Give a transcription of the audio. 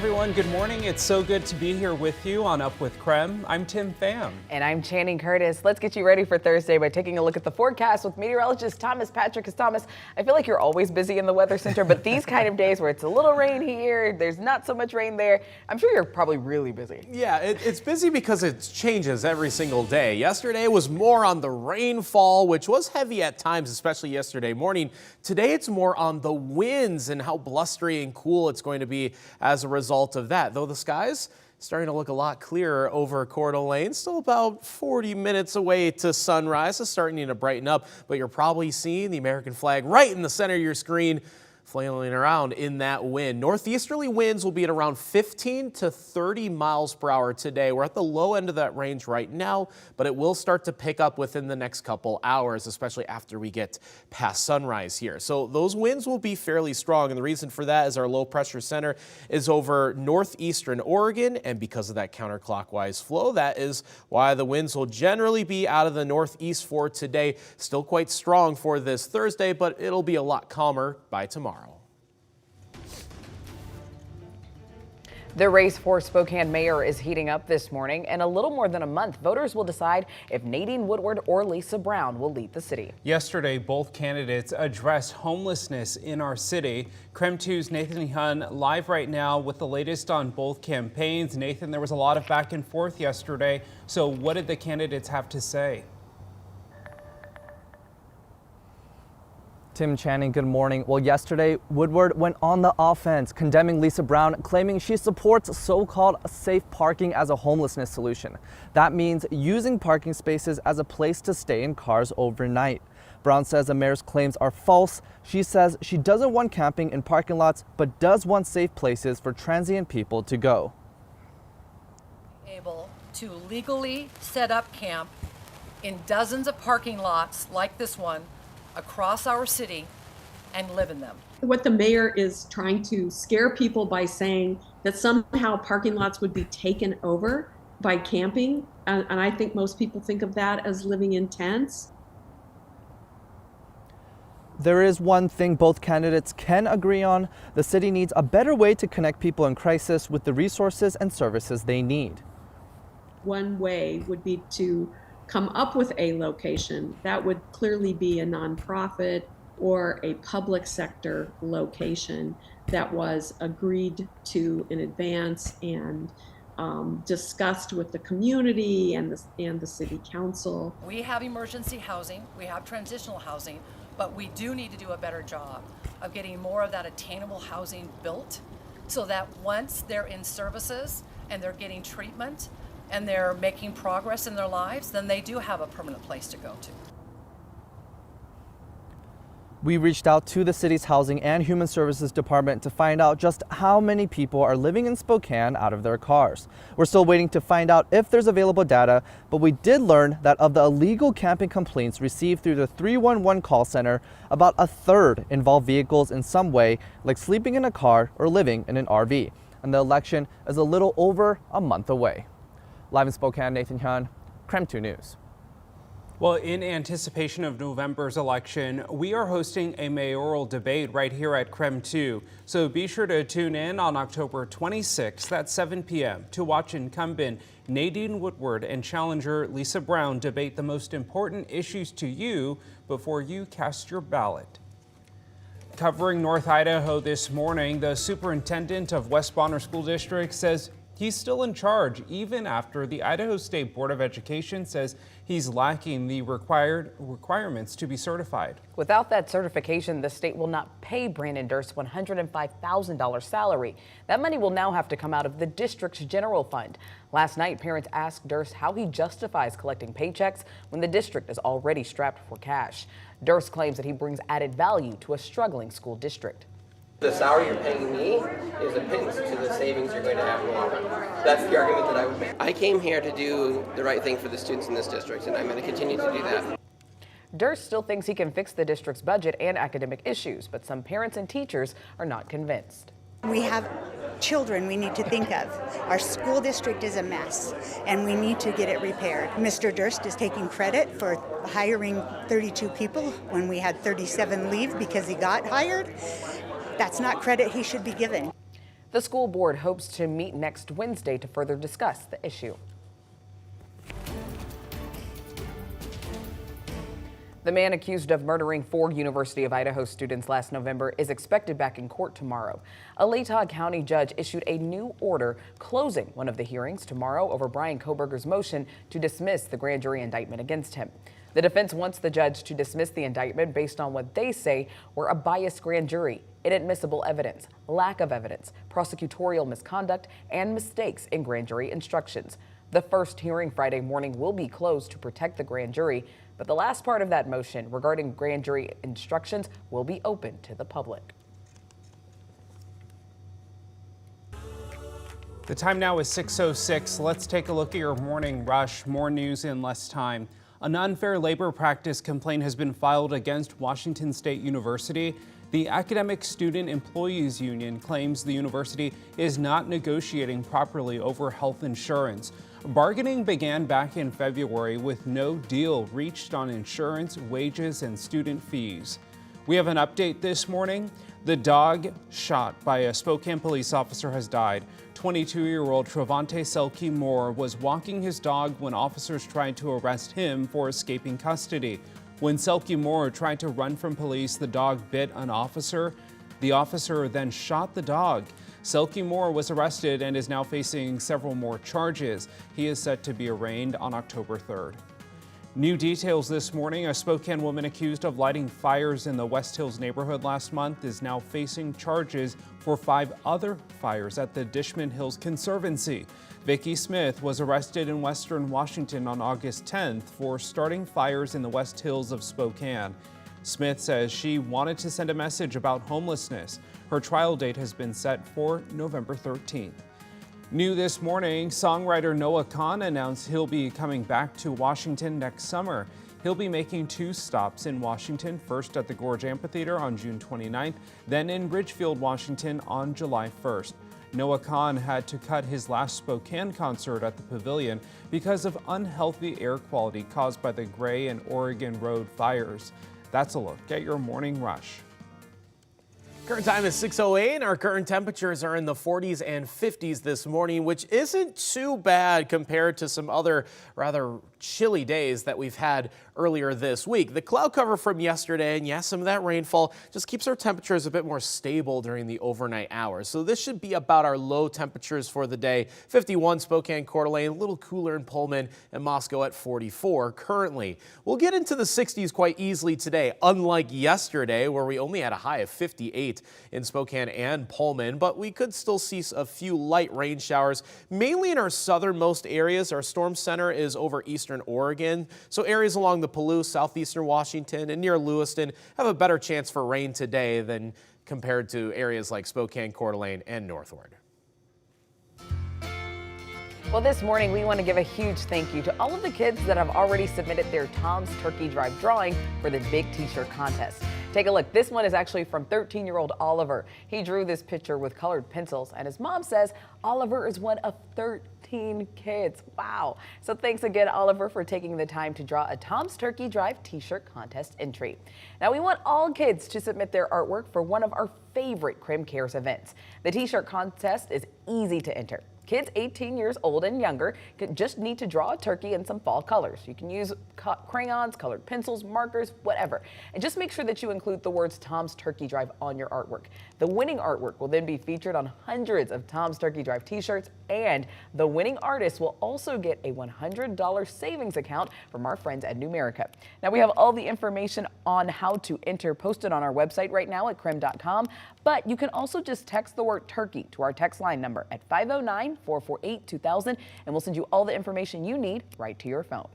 Everyone, good morning. It's so good to be here with you on Up with KREM. I'm Tim Pham. And I'm Channing Curtis. Let's get you ready for Thursday by taking a look at the forecast with meteorologist Thomas Patrick. Thomas, I feel like you're always busy in the weather center, but these kind of days where it's a little rain here, there's not so much rain there, I'm sure you're probably really busy. Yeah, it's busy because it changes every single day. Yesterday was more on the rainfall, which was heavy at times, especially yesterday morning. Today it's more on the winds and how blustery and cool it's going to be as a result of that, though the skies starting to look a lot clearer over Coeur d'Alene. Still about 40 minutes away to sunrise. It's starting to brighten up, but you're probably seeing the American flag right in the center of your screen, flailing around in that wind. Northeasterly winds will be at around 15 to 30 miles per hour today. We're at the low end of that range right now, but it will start to pick up within the next couple hours, especially after we get past sunrise here. So those winds will be fairly strong, and the reason for that is our low pressure center is over northeastern Oregon, and because of that counterclockwise flow, that is why the winds will generally be out of the northeast for today. Still quite strong for this Thursday, but it'll be a lot calmer by tomorrow. The race for Spokane mayor is heating up this morning. In a little more than a month, voters will decide if Nadine Woodward or Lisa Brown will lead the city. Yesterday, both candidates addressed homelessness in our city. KREM 2's Nathan Hun live right now with the latest on both campaigns. Nathan, there was a lot of back and forth yesterday. So what did the candidates have to say? Tim, Channing, good morning. Well, yesterday, Woodward went on the offense, condemning Lisa Brown, claiming she supports so-called safe parking as a homelessness solution. That means using parking spaces as a place to stay in cars overnight. Brown says the mayor's claims are false. She says she doesn't want camping in parking lots, but does want safe places for transient people to go. Able to legally set up camp in dozens of parking lots like this one across our city and live in them. What the mayor is trying to scare people by saying that somehow parking lots would be taken over by camping, and I think most people think of that as living in tents. There is one thing both candidates can agree on. The city needs a better way to connect people in crisis with the resources and services they need. One way would be to come up with a location that would clearly be a nonprofit or a public sector location that was agreed to in advance and discussed with the community and the city council. We have emergency housing, we have transitional housing, but we do need to do a better job of getting more of that attainable housing built so that once they're in services and they're getting treatment and they're making progress in their lives, then they do have a permanent place to go to. We reached out to the city's Housing and Human Services Department to find out just how many people are living in Spokane out of their cars. We're still waiting to find out if there's available data, but we did learn that of the illegal camping complaints received through the 311 call center, about a third involve vehicles in some way, like sleeping in a car or living in an RV. And the election is a little over a month away. Live in Spokane, Nathan Hun, KREM 2 News. Well, in anticipation of November's election, we are hosting a mayoral debate right here at KREM 2. So be sure to tune in on October 26th at 7 p.m. to watch incumbent Nadine Woodward and challenger Lisa Brown debate the most important issues to you before you cast your ballot. Covering North Idaho this morning, the superintendent of West Bonner School District says he's still in charge, even after the Idaho State Board of Education says he's lacking the requirements to be certified. Without that certification, the state will not pay Brandon Durst $105,000 salary. That money will now have to come out of the district's general fund. Last night, parents asked Durst how he justifies collecting paychecks when the district is already strapped for cash. Durst claims that he brings added value to a struggling school district. The salary you're paying me is a pittance to the savings you're going to have in the long run. That's the argument that I would make. I came here to do the right thing for the students in this district, and I'm going to continue to do that. Durst still thinks he can fix the district's budget and academic issues, but some parents and teachers are not convinced. We have children we need to think of. Our school district is a mess, and we need to get it repaired. Mr. Durst is taking credit for hiring 32 people when we had 37 leave because he got hired. That's not credit he should be given. The school board hopes to meet next Wednesday to further discuss the issue. The man accused of murdering 4 University of Idaho students last November is expected back in court tomorrow. A Latah County judge issued a new order closing one of the hearings tomorrow over Brian Koberger's motion to dismiss the grand jury indictment against him. The defense wants the judge to dismiss the indictment based on what they say were a biased grand jury, inadmissible evidence, lack of evidence, prosecutorial misconduct, and mistakes in grand jury instructions. The first hearing Friday morning will be closed to protect the grand jury, but the last part of that motion regarding grand jury instructions will be open to the public. The time now is 6:06. Let's take a look at your morning rush. More news in less time. An unfair labor practice complaint has been filed against Washington State University. The Academic Student Employees Union claims the university is not negotiating properly over health insurance. Bargaining began back in February with no deal reached on insurance, wages, and student fees. We have an update this morning. The dog shot by a Spokane police officer has died. 22-year-old Travante Selke Moore was walking his dog when officers tried to arrest him for escaping custody. When Selke Moore tried to run from police, the dog bit an officer. The officer then shot the dog. Selke Moore was arrested and is now facing several more charges. He is set to be arraigned on October 3rd. New details this morning. A Spokane woman accused of lighting fires in the West Hills neighborhood last month is now facing charges for 5 other fires at the Dishman Hills Conservancy. Vicki Smith was arrested in Western Washington on August 10th for starting fires in the West Hills of Spokane. Smith says she wanted to send a message about homelessness. Her trial date has been set for November 13th. New this morning, songwriter Noah Kahan announced he'll be coming back to Washington next summer. He'll be making 2 stops in Washington, first at the Gorge Amphitheater on June 29th, then in Ridgefield, Washington on July 1st. Noah Kahan had to cut his last Spokane concert at the Pavilion because of unhealthy air quality caused by the Gray and Oregon Road fires. That's a look at your morning rush. Current time is 6:08 and our current temperatures are in the 40s and 50s this morning, which isn't too bad compared to some other rather chilly days that we've had earlier this week. The cloud cover from yesterday and yes, some of that rainfall just keeps our temperatures a bit more stable during the overnight hours. So this should be about our low temperatures for the day. 51 Spokane, Coeur d'Alene, a little cooler in Pullman and Moscow at 44 currently. We'll get into the 60s quite easily today, unlike yesterday where we only had a high of 58 in Spokane and Pullman, but we could still see a few light rain showers, mainly in our southernmost areas. Our storm center is over eastern Oregon, so areas along the Palouse, southeastern Washington, and near Lewiston have a better chance for rain today than compared to areas like Spokane, Coeur d'Alene, and Northward. Well, this morning we want to give a huge thank you to all of the kids that have already submitted their Tom's Turkey Drive drawing for the big t-shirt contest. Take a look. This one is actually from 13-year-old Oliver. He drew this picture with colored pencils, and his mom says Oliver is one of 13 kids. Wow. So thanks again, Oliver, for taking the time to draw a Tom's Turkey Drive t-shirt contest entry. Now, we want all kids to submit their artwork for one of our favorite KREM Cares events. The t-shirt contest is easy to enter. Kids 18 years old and younger just need to draw a turkey in some fall colors. You can use crayons, colored pencils, markers, whatever. And just make sure that you include the words Tom's Turkey Drive on your artwork. The winning artwork will then be featured on hundreds of Tom's Turkey Drive t-shirts, and the winning artist will also get a $100 savings account from our friends at Numerica. Now, we have all the information on how to enter posted on our website right now at krem.com, but you can also just text the word turkey to our text line number at 509-448-2000, and we'll send you all the information you need right to your phone.